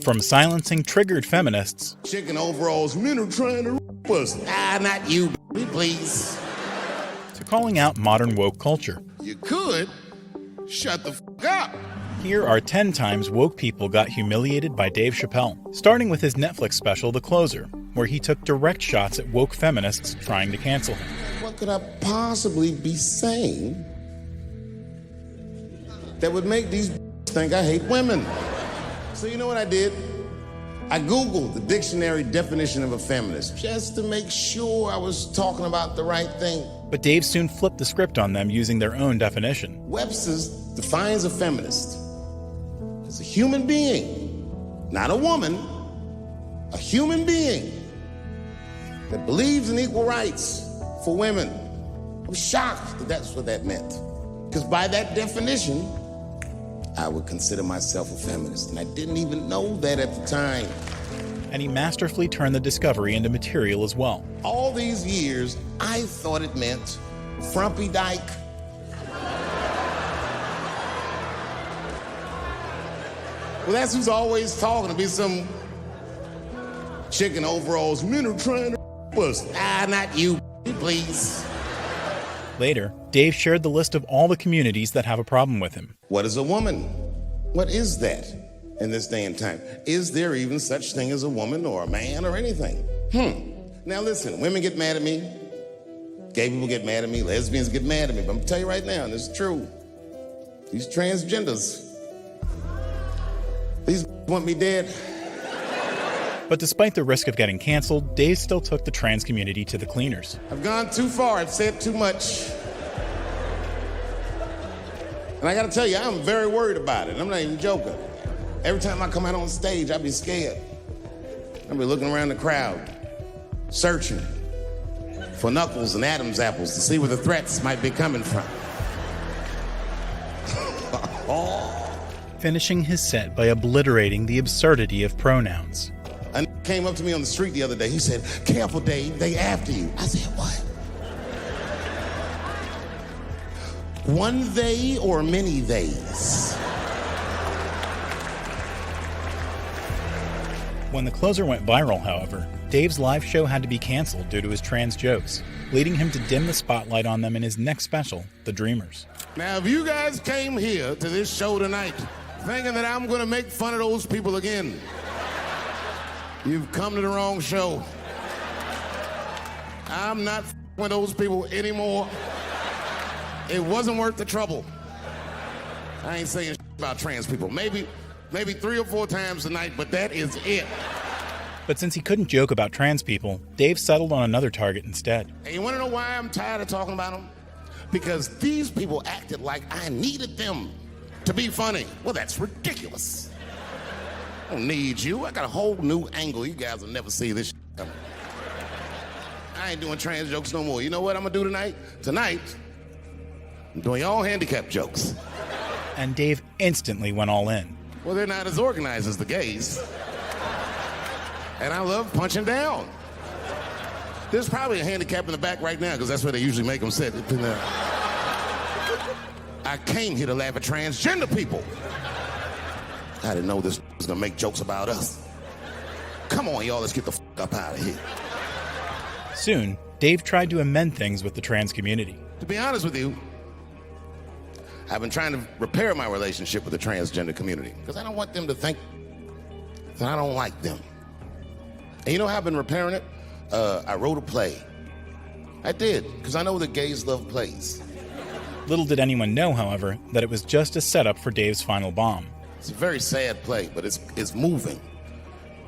From silencing triggered feminists Chicken overalls, men are trying to rape us. Not you, please. to calling out modern woke culture. You could shut the up. Here are 10 times woke people got humiliated by Dave Chappelle, starting with his Netflix special, The Closer, where he took direct shots at woke feminists trying to cancel him. What could I possibly be saying that would make these think I hate women? So you know what I did? I Googled the dictionary definition of a feminist just to make sure I was talking about the right thing. But Dave soon flipped the script on them using their own definition. Webster's defines a feminist as a human being, not a woman, a human being that believes in equal rights for women. I was shocked that that's what that meant. Because by that definition, I would consider myself a feminist, and I didn't even know that at the time. And he masterfully turned the discovery into material as well. All these years, I thought it meant frumpy dyke. Well, that's who's always talking to be some chick in overalls. Men are trying to us. Not you, please. Later, Dave shared the list of all the communities that have a problem with him. What is a woman? What is that in this day and time? Is there even such thing as a woman or a man or anything? Now listen, women get mad at me. Gay people get mad at me. Lesbians get mad at me. But I'm gonna tell you right now, and this is true. These transgenders, these want me dead. But despite the risk of getting canceled, Dave still took the trans community to the cleaners. I've gone too far. I've said too much. And I gotta tell you, I'm very worried about it. I'm not even joking. Every time I come out on stage, I be scared. I be looking around the crowd, searching for Knuckles and Adam's apples to see where the threats might be coming from. Finishing his set by obliterating the absurdity of pronouns. A came up to me on the street the other day. He said, "Careful, Dave, they after you." I said, "What? One they or many theys?" When The Closer went viral, however, Dave's live show had to be canceled due to his trans jokes, leading him to dim the spotlight on them in his next special, The Dreamers. Now, if you guys came here to this show tonight thinking that I'm gonna make fun of those people again, you've come to the wrong show. I'm not with those people anymore. It wasn't worth the trouble. I ain't saying about trans people. Maybe 3 or 4 times tonight, but that is it. But since he couldn't joke about trans people, Dave settled on another target instead. And you wanna know why I'm tired of talking about them? Because these people acted like I needed them to be funny. Well, that's ridiculous. I don't need you. I got a whole new angle. You guys will never see this coming. I ain't doing trans jokes no more. You know what I'm gonna do tonight? Tonight, I'm doing all handicap jokes. And Dave instantly went all in. Well, they're not as organized as the gays. And I love punching down. There's probably a handicap in the back right now because that's where they usually make them sit. I came here to laugh at transgender people. I didn't know this was gonna make jokes about us. Come on, y'all, let's get the f up out of here. Soon, Dave tried to amend things with the trans community. To be honest with you, I've been trying to repair my relationship with the transgender community because I don't want them to think that I don't like them. And you know how I've been repairing it? I wrote a play. I did, because I know that gays love plays. Little did anyone know, however, that it was just a setup for Dave's final bomb. It's a very sad play, but it's moving.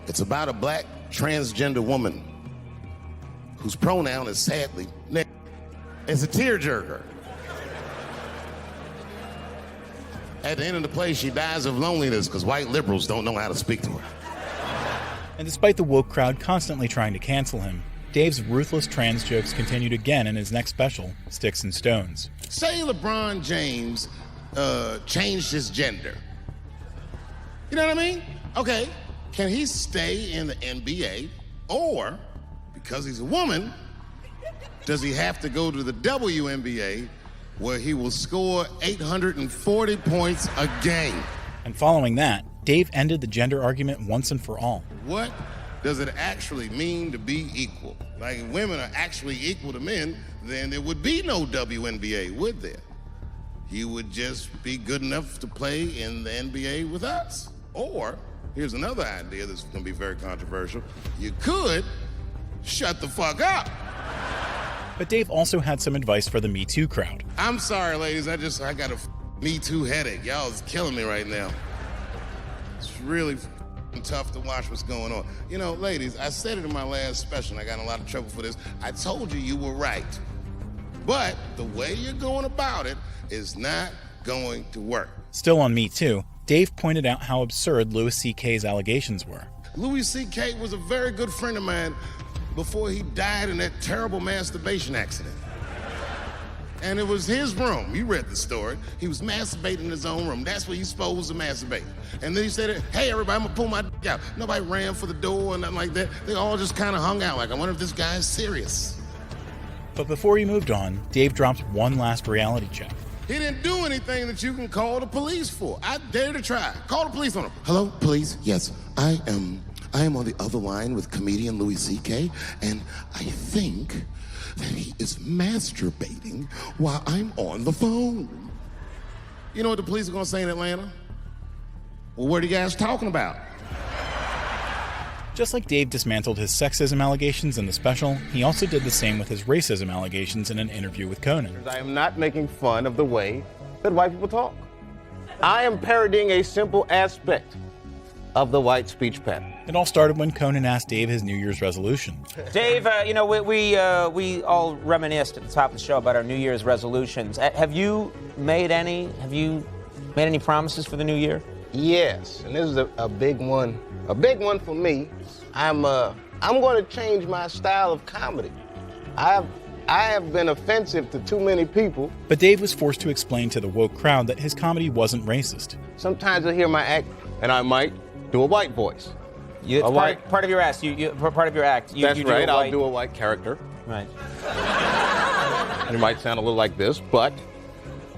It's about a black transgender woman whose pronoun is sadly, it's a tearjerker. At the end of the play, she dies of loneliness because white liberals don't know how to speak to her. And despite the woke crowd constantly trying to cancel him, Dave's ruthless trans jokes continued again in his next special, Sticks and Stones. Say LeBron James changed his gender. You know what I mean? Okay, can he stay in the NBA, or, because he's a woman, does he have to go to the WNBA where he will score 840 points a game? And following that, Dave ended the gender argument once and for all. What does it actually mean to be equal? Like, if women are actually equal to men, then there would be no WNBA, would there? You would just be good enough to play in the NBA with us. Or, here's another idea that's gonna be very controversial. You could shut the fuck up. But Dave also had some advice for the Me Too crowd. I'm sorry, ladies, I got a Me Too headache. Y'all is killing me right now. It's really tough to watch what's going on. You know, ladies, I said it in my last special, and I got in a lot of trouble for this. I told you you were right. But the way you're going about it is not going to work. Still on Me Too, Dave pointed out how absurd Louis C.K.'s allegations were. Louis C.K. was a very good friend of mine before he died in that terrible masturbation accident. And it was his room. You read the story. He was masturbating in his own room. That's where you're supposed to masturbate. And then he said, hey, everybody, I'm gonna pull my dick out. Nobody ran for the door or nothing like that. They all just kind of hung out like, I wonder if this guy's serious. But before he moved on, Dave dropped one last reality check. He didn't do anything that you can call the police for. I dare to try. Call the police on him. Hello, police? Yes, I am on the other line with comedian Louis C.K., and I think that he is masturbating while I'm on the phone. You know what the police are gonna say in Atlanta? Well, what are you guys talking about? Just like Dave dismantled his sexism allegations in the special, he also did the same with his racism allegations in an interview with Conan. I am not making fun of the way that white people talk. I am parodying a simple aspect of the white speech pattern. It all started when Conan asked Dave his New Year's resolution. Dave, we all reminisced at the top of the show about our New Year's resolutions. Have you made any? Have you made any promises for the new year? Yes, and this is a big one. A big one for me. I'm going to change my style of comedy. I have been offensive to too many people. But Dave was forced to explain to the woke crowd that his comedy wasn't racist. Sometimes I hear my act, and I might do a white voice. Part of your act. Part of your act. That's right. I'll do a white character. Right. It might sound a little like this, but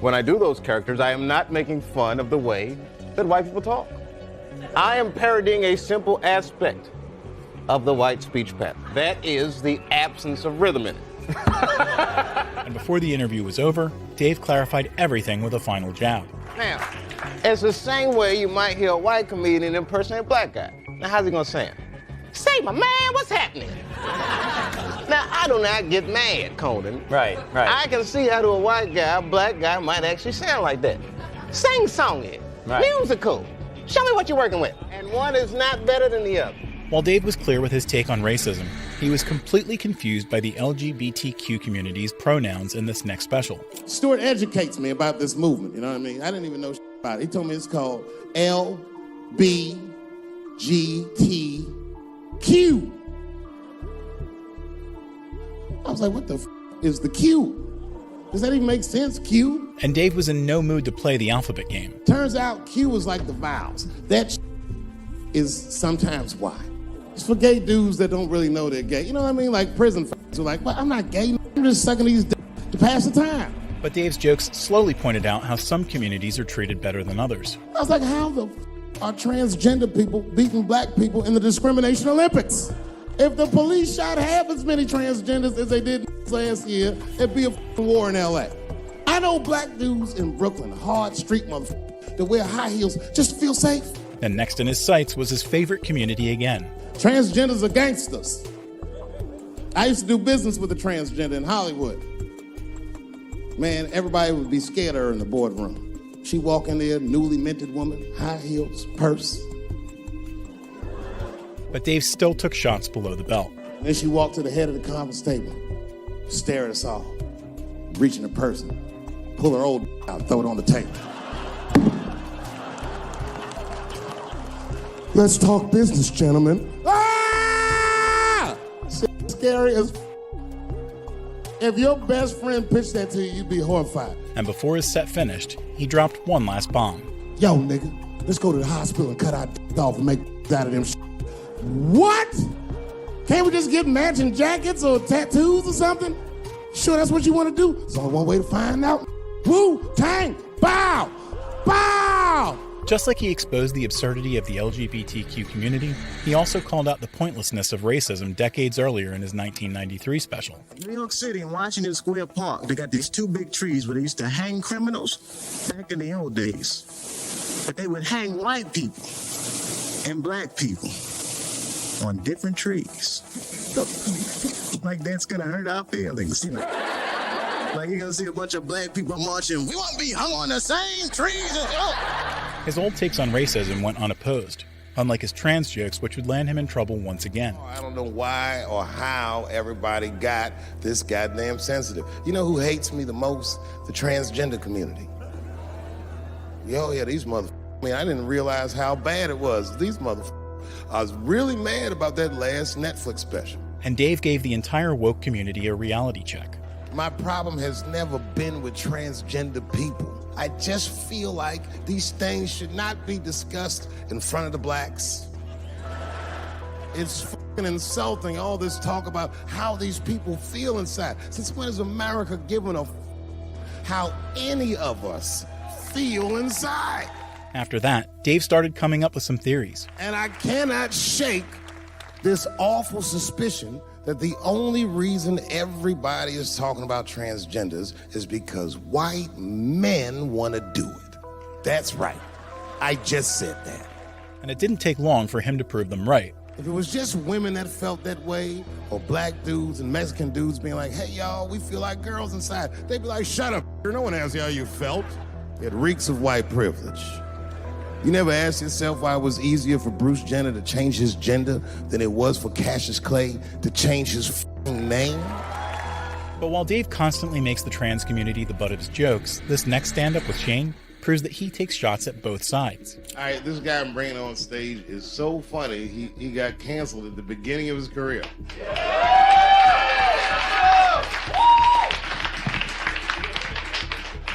when I do those characters, I am not making fun of the way that white people talk. I am parodying a simple aspect of the white speech pattern. That is the absence of rhythm in it. And before the interview was over, Dave clarified everything with a final jab. Now, it's the same way you might hear a white comedian impersonate a black guy. Now, how's he gonna say it? Say, my man, what's happening? Now, I do not get mad, Conan. Right. I can see how to a white guy, a black guy might actually sound like that. Sing song it. Right. Musical. Show me what you're working with. And one is not better than the other. While Dave was clear with his take on racism, he was completely confused by the LGBTQ community's pronouns in this next special. Stuart educates me about this movement, you know what I mean? I didn't even know about it. He told me it's called LBGTQ. I was like, what the is the Q? Does that even make sense, Q? And Dave was in no mood to play the alphabet game. Turns out Q is like the vowels. That is sometimes why. It's for gay dudes that don't really know they're gay. You know what I mean? Like prison who are like, well, I'm not gay. I'm just sucking these to pass the time. But Dave's jokes slowly pointed out how some communities are treated better than others. I was like, how the are transgender people beating black people in the discrimination Olympics? If the police shot half as many transgenders as they did last year, it'd be a war in L.A. I know black dudes in Brooklyn, hard street motherfuckers, that wear high heels just to feel safe. And next in his sights was his favorite community again. Transgenders are gangsters. I used to do business with a transgender in Hollywood. Man, everybody would be scared of her in the boardroom. She walk in there, newly minted woman, high heels, purse. But Dave still took shots below the belt. Then she walked to the head of the conference table, stare at us all, reach in her purse, pull her old out, throw it on the table. Let's talk business, gentlemen. Ah! Shit scary as If your best friend pitched that to you, you'd be horrified. And before his set finished, he dropped one last bomb. Yo, nigga, let's go to the hospital and cut our off and make out of them shit. What? Can't we just get matching jackets or tattoos or something? Sure, that's what you want to do? There's only one way to find out. Wu-Tang, bow, bow. Just like he exposed the absurdity of the LGBTQ community, he also called out the pointlessness of racism decades earlier in his 1993 special. New York City in Washington Square Park, they got these two big trees where they used to hang criminals back in the old days. But they would hang white people and black people on different trees. Like that's gonna hurt our feelings, you know. Like you're gonna see a bunch of black people marching, we want to be hung on the same trees as you. His old takes on racism went unopposed, unlike his trans jokes, which would land him in trouble once again. I don't know why or how everybody got this goddamn sensitive. You know who hates me the most? The transgender community. Yo, yeah, these motherfuckers. I mean, I didn't realize how bad it was. These motherfuckers. I was really mad about that last Netflix special. And Dave gave the entire woke community a reality check. My problem has never been with transgender people. I just feel like these things should not be discussed in front of the blacks. It's fucking insulting, all this talk about how these people feel inside. Since when has America given a how any of us feel inside? After that, Dave started coming up with some theories. And I cannot shake this awful suspicion that the only reason everybody is talking about transgenders is because white men want to do it. That's right. I just said that. And it didn't take long for him to prove them right. If it was just women that felt that way, or black dudes and Mexican dudes being like, hey, y'all, we feel like girls inside, they'd be like, shut up, no one asked you how you felt. It reeks of white privilege. You never asked yourself why it was easier for Bruce Jenner to change his gender than it was for Cassius Clay to change his f***ing name? But while Dave constantly makes the trans community the butt of his jokes, this next stand-up with Shane proves that he takes shots at both sides. All right, this guy I'm bringing on stage is so funny, he got canceled at the beginning of his career.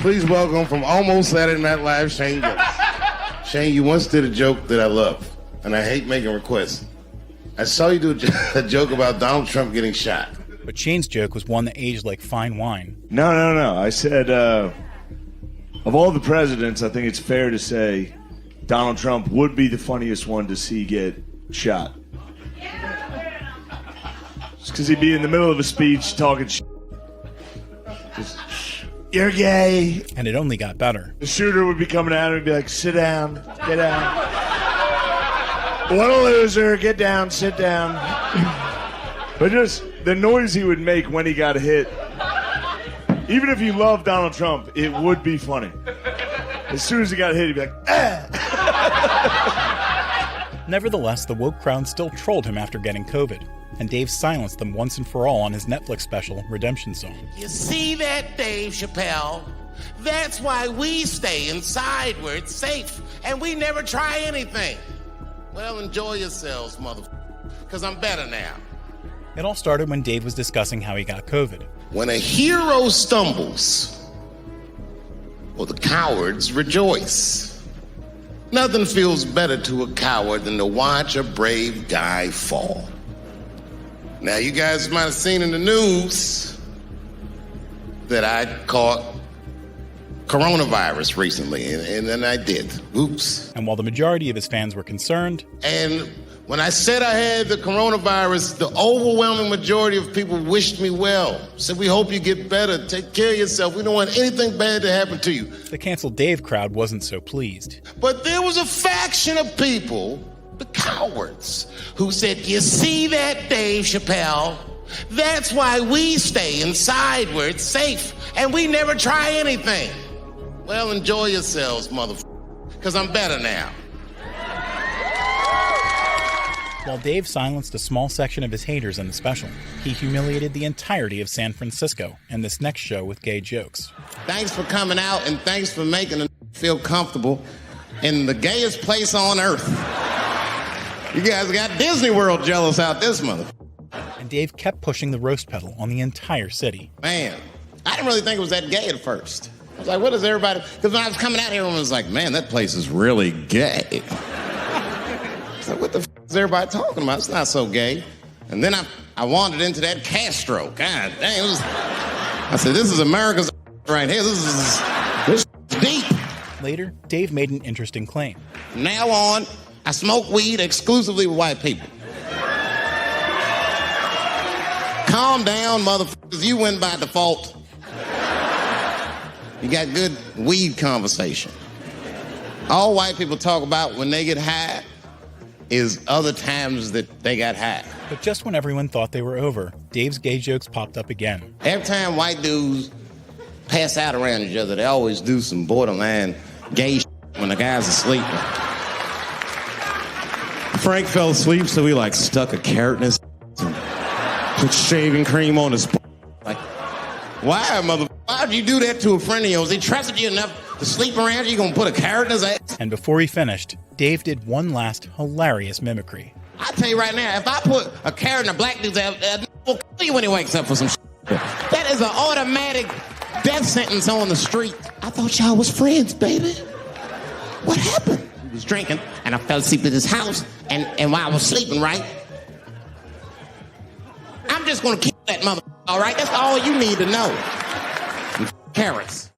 Please welcome from almost Saturday Night Live, Shane Gillis. Shane, you once did a joke that I love, and I hate making requests. I saw you do a joke about Donald Trump getting shot. But Shane's joke was one that aged like fine wine. No. I said, of all the presidents, I think it's fair to say Donald Trump would be the funniest one to see get shot. Just because he'd be in the middle of a speech talking shit. Just, you're gay. And it only got better. The shooter would be coming out and be like, sit down, get down. What a loser, get down, sit down. But just the noise he would make when he got hit. Even if you love Donald Trump, it would be funny. As soon as he got hit, he'd be like, ah! Nevertheless, the woke crowd still trolled him after getting COVID, and Dave silenced them once and for all on his Netflix special, Redemption Song. You see that, Dave Chappelle? That's why we stay inside where it's safe, and we never try anything. Well, enjoy yourselves, motherfucker, because I'm better now. It all started when Dave was discussing how he got COVID. When a hero stumbles, well, the cowards rejoice. Nothing feels better to a coward than to watch a brave guy fall. Now, you guys might have seen in the news that I caught coronavirus recently, and then I did. Oops. And while the majority of his fans were concerned, and when I said I had the coronavirus, the overwhelming majority of people wished me well. Said, we hope you get better. Take care of yourself. We don't want anything bad to happen to you. The canceled Dave crowd wasn't so pleased. But there was a faction of people, the cowards, who said, you see that, Dave Chappelle? That's why we stay inside where it's safe, and we never try anything. Well, enjoy yourselves, motherfucker, because I'm better now. While Dave silenced a small section of his haters in the special, he humiliated the entirety of San Francisco in this next show with gay jokes. Thanks for coming out, and thanks for making us feel comfortable in the gayest place on earth. You guys got Disney World jealous out this mother. And Dave kept pushing the roast pedal on the entire city. Man, I didn't really think it was that gay at first. I was like, what is everybody... Because when I was coming out here, everyone was like, man, that place is really gay. So what the f*** is everybody talking about? It's not so gay. And then I wandered into that Castro. God dang, I said, this is America's right here. This is deep. Later, Dave made an interesting claim. From now on, I smoke weed exclusively with white people. Calm down, motherfuckers. You win by default. You got good weed conversation. All white people talk about when they get high is other times that they got high. But just when everyone thought they were over, Dave's gay jokes popped up again. Every time white dudes pass out around each other, they always do some borderline gay shit when the guys are sleeping. Frank fell asleep, so he stuck a carrot in his and put shaving cream on his like, why, mother? Why'd you do that to a friend of yours? He trusted you enough to sleep around you gonna put a carrot in his ass? And before he finished, Dave did one last hilarious mimicry. I tell you right now, if I put a carrot in a black dude's ass, will kill you when he wakes up for some shit. That is an automatic death sentence on the street. I thought y'all was friends, baby. What happened? He was drinking, and I fell asleep at his house, and while I was sleeping, right? I'm just gonna kill that mother, all right? That's all you need to know. Carrots.